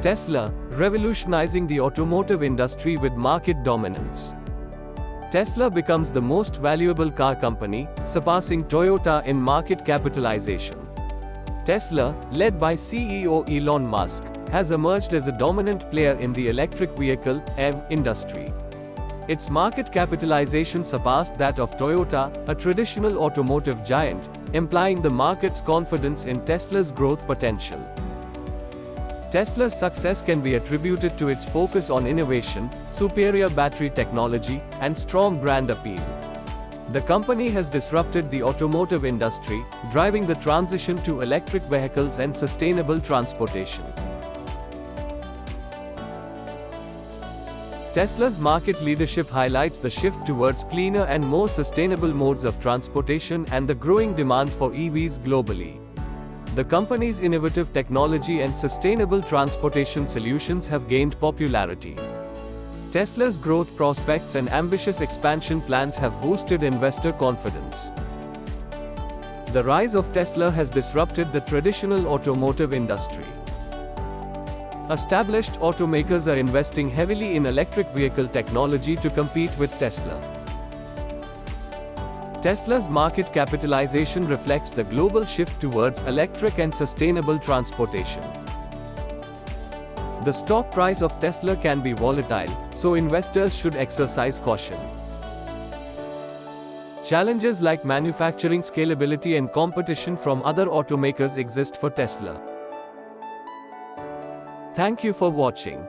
Tesla, revolutionizing the automotive industry with market dominance. Tesla becomes the most valuable car company, surpassing Toyota in market capitalization. Tesla, led by CEO Elon Musk, has emerged as a dominant player in the electric vehicle (EV) industry. Its market capitalization surpassed that of Toyota, a traditional automotive giant, implying the market's confidence in Tesla's growth potential. Tesla's success can be attributed to its focus on innovation, superior battery technology, and strong brand appeal. The company has disrupted the automotive industry, driving the transition to electric vehicles and sustainable transportation. Tesla's market leadership highlights the shift towards cleaner and more sustainable modes of transportation and the growing demand for EVs globally. The company's innovative technology and sustainable transportation solutions have gained popularity. Tesla's growth prospects and ambitious expansion plans have boosted investor confidence. The rise of Tesla has disrupted the traditional automotive industry. Established automakers are investing heavily in electric vehicle technology to compete with Tesla. Tesla's market capitalization reflects the global shift towards electric and sustainable transportation. The stock price of Tesla can be volatile, so investors should exercise caution. Challenges like manufacturing scalability and competition from other automakers exist for Tesla. Thank you for watching.